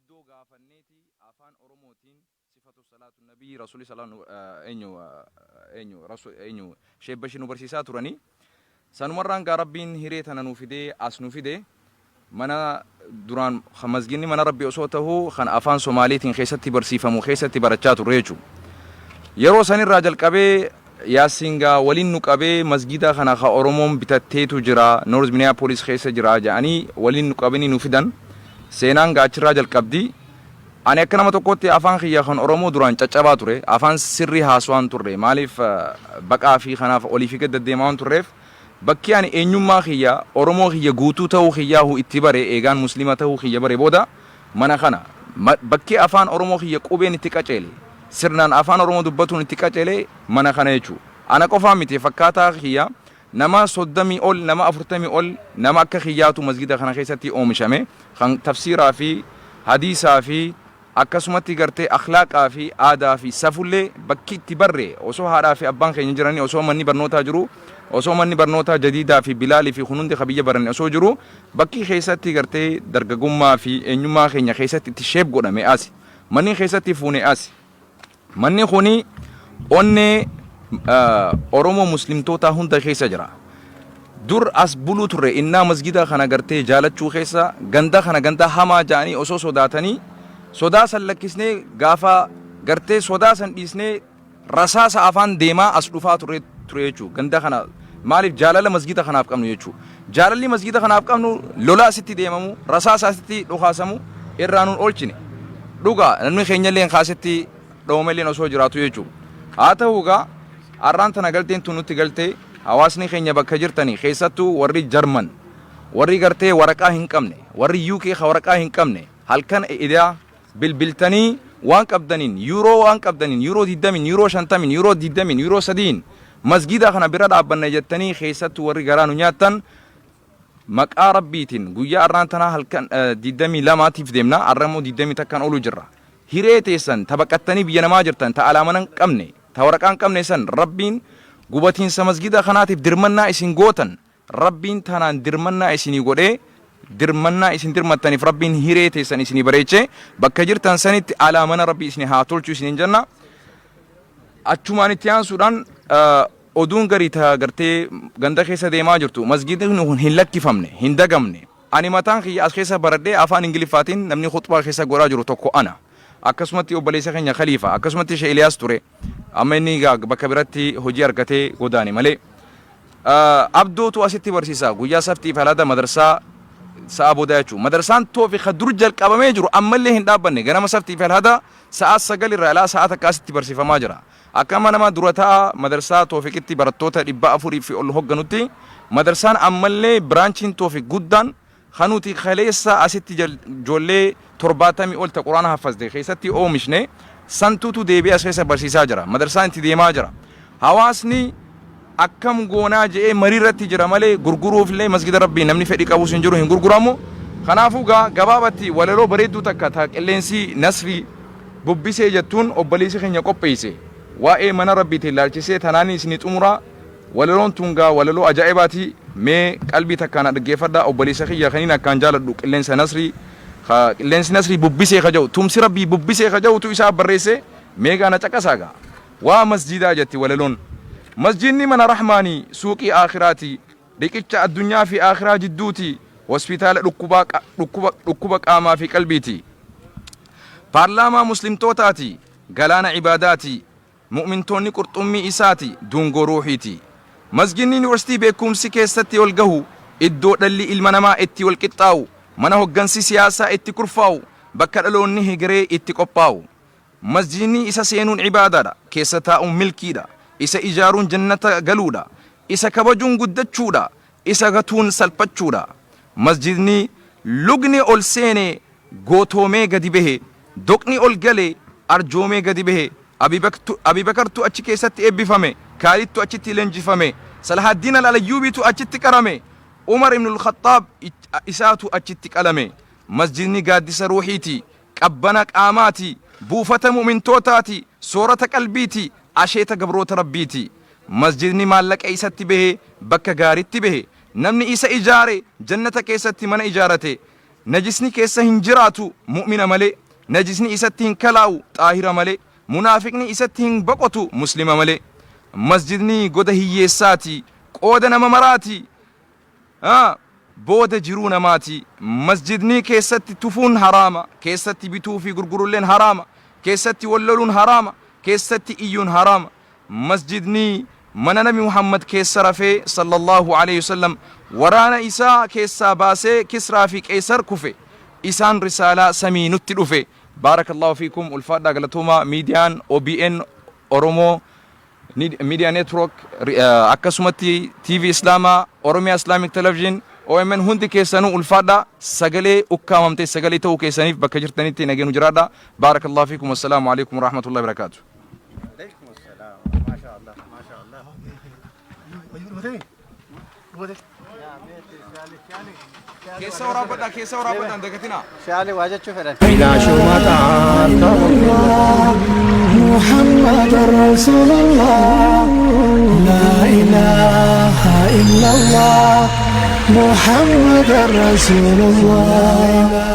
manguddoo gaafanneeti afaan oromootiin sifatu salaatu nabii rasuuli eenyu sheebbashi nu barsiisaa turanii sanumarraan gaa rabbiin hiree tana nu fidee as nu fide mana duraan masginni mana rabbi osoo ta'uu kan afaan somaaliitiin keessatti barsiifamu keessatti barachaa turre jechuudha. Yeroo sanirraa jalqabee yaasingaa waliin nu qabee masgida kana ka oromoon bitatteetu jira North Minneapolis keessa jira jedhanii waliin nu qabanii nu fidan seenaan gaachirraa jalqabdi. Ani akka nama tokkotti afaan kiyya kan oromoo duraan caccabaa ture afaan sirrii haasawaan turre maaliif baqaa fi kanaaf olii fi gad deemaa turreef bakki ani eenyummaa kiyya oromoo kiyya guutuu ta'uu kiyyaa itti bare eegaan muslima ta'uu kiyya bare booda mana kana bakki afaan oromoo kiyya qubeen itti qaceele sirnaan afaan oromoo dubbatuun itti qaceele mana kana jechuudha. Ana qofaa miti fakkaataa kiyya nama 30 ol nama 40 ol nama akka kiyyaatu masgida kana keessatti oomishame kan tafsiiraa fi hadiisaa fi akkasumatti gartee akhlaaqaa fi aadaa fi safullee bakki itti barre osoo haadhaa fi abbaan keenya jiranii osoo manni barnootaa jiru osoo manni barnootaa jadiidaa fi bilaalii fi kunuundi kabiyya baranne osoo jiru bakki keessatti gartee dargagummaa fi eenyummaa keenya keessatti itti sheeb godhame asi manni keessatti fuune asi manni kuni onnee oromoo muslimtoota hunda keessa jira. Dur as buluu turre innaa masgida kana gartee jaalachuu keessa ganda kana ganda hamaa ja'anii osoo sodaatanii sodaa san lakkisnee gaafa gartee sodaa san dhiisnee rasaasa afaan deemaa as dhufaa ture jechuudha. Ganda kana maaliif jaalala masgida kanaaf qabnu jechuudha. Jaalalli masgida kanaaf qabnu lola asitti deemamu rasaasa asitti dhukaasamu irraa nuun oolchine dhugaa namni keenyallee kaasetti dhoomelleen osoo jiraatu jechuudha. Haa ta'uu gaa arraan tana galteen tun nutti galtee hawaasni keenya bakka jirtanii keessattuu warri Jarman warri gartee waraqaa hin qabne warri UK waraqaa hin qabne halkan idaa bilbiltanii waan qabdaniin yuuroo waan qabdaniin yuuroo 20 yuuroo 50 yuuroo 20 yuuroo 3 masgida kana bira dhaabbanna jettanii keessattuu warri garaa nu nyaattan maqaa rabbiitiin guyyaa arraan tanaa halkan 22tiif deemna arramoo 20 takkaan olu jirra. Hiree teessan tabaqattanii biyya namaa jirtan ta alaamana hin qabne ta waraqaa hin qabne san rabbiin gubatiinsa masgida kanaatiif dirmannaa isin gootan rabbiin tanaan dirmannaa isinii godhee dirmannaa isin dirmattaniif rabbiin hiree teessan isinii bareechee bakka jirtan sanitti alaamana rabbii isinii haa tolchu isiniin jenna. Achumaan itti aansuudhaan oduun garii ta gartee ganda keessa deemaa jirtu masgidni kun hin lakkifamne hin dagamne ani mataan kiyya as keessa baradhee afaan ingiliffaatiin namni khutbaa keessa godhaa jiru tokko ana akkasumatti obboleessa keenya Khalifa akkasumatti Sheekh Eliyaas ture amma inni bakka biratti hojii argatee godaane malee abdootu asitti barsiisa guyyaa saftii falada madarsaa sa'a booda jechuudha. Madarsaan toofi dur jalqabamee jiru ammallee hin dhaabbanne ganama saftii falada sa'a 9 irraa ilaa sa'a takka asitti barsiifamaa jira. Akkama nama durataa madarsaa toofiqitti barattoota 400 fi ol hogganutti madarsaan ammallee biraanchiin toofik guddaan kanuti khaleessa asitti ijoollee 70 ol ta quraana hafazde keessatti oomishne santuutu deebi'ee as keessa barsiisaa jira. Madarsaan itti deemaa jira. Hawaasni akkam goonaa je'ee marii irratti jira malee gurguruufillee masgida rabbii namni fedhii qabu hin jiru hin gurguramu. Kanaafuu gabaabatti walaloo bareedduu takka ta qilleensi nasri bubbisee jettuun obboleessi keenya qopheesse. Waa'ee mana rabbiitiin ilaalchisee tanaan isinii xumura walaloon tungaa walaloo ajaa'ibaati mee qalbii takkaan dhaggeeffadhaa obboleessa kiyya kaniin akkaan jaaladhu qilleensi nasri bubbisee kaja'u tumsi rabbii bubbisee kaja'utu isaa barreesse mee gaana caqasaagaa waa masjidaa jetti walaloon. Masjidni mana rahmaanii suuqii aakhiraati dhiqicha addunyaa fi aakhiraa jidduuti hospitaala dhukkuba qaamaa fi qalbiiti paarlaamaa muslimtootaati galaana ibaadaati mu'mintoonni qurxummii isaati dungoo ruuhiiti. Masjidni yuunivarsiitii beekumsi keessatti ol gahu iddoo dhalli ilma namaa itti wal qixxaa'u mana hoggansi siyaasaa itti kurfaa'u bakka dhaloonni hegeree itti qophaa'u. Masjidni isa seenuun ibaadaadha keessa taa'uun milkiidha isa ijaaruun jannata galuudha isa kabajuun guddachuudha isa gatuun salphachuudha. Masjidni lugni ol seene gootoomee gadi bahe doqni ol gale arjoomee gadi bahe Abibakartu achi keessatti eebbifame Kaalittu achitti leenjifame Salahaddin al-Ayyubitu achitti qarame Umar ibn al-Khattab isaatu achitti qalame. Masjidni gaaddisa ruuhiiti qabbana qaamaati buufata mu'mintootaati soorata qalbiiti asheeta gabroota rabbiiti. Masjidni maallaqa isatti bahe bakka gaaritti bahe namni isa ijaare jannata keessatti mana ijaarate najisni keessa hin jiraatu mu'mina malee najisni isatti hin kalaa'u xaahira malee munaafiqni isatti hin boqotu muslima malee masjidni goda hiyyeessaati qooda nama maraati booda jiruu namaati masjidni keessatti tufuun haraama keessatti bituu fi gurguruulleen haraama keessatti walloluun haraama keessatti iyyuun haraama masjidni mana nabi Muhammad keessa rafee sallallahu alayhi wasallam waraana isaa keessaa baasee Kisraa fi Qeesar kufe isaan risaalaa samii nutti dhufe barakallahu fiikum ulfaadhaa galatooma miidiyaan OBN Oromoo Media Network akkasumatti TV Islaamaa Oromiyaa Islamic Television OMN hundi keessanuu ulfaadhaa sagalee ukkaamamtee sagalee ta'uu keessaniif bakka jirtanitti nageenu jiraadha barakallahu fiikum wassalaamu alaykum warahmatullahi wabarakatuh عليكم السلام ما شاء الله ما شاء الله keessa waraabadhaa dagatinaa شالي واجد شوف إلى شمطان محمد رسول الله لا إله إلا الله محمد رسول الله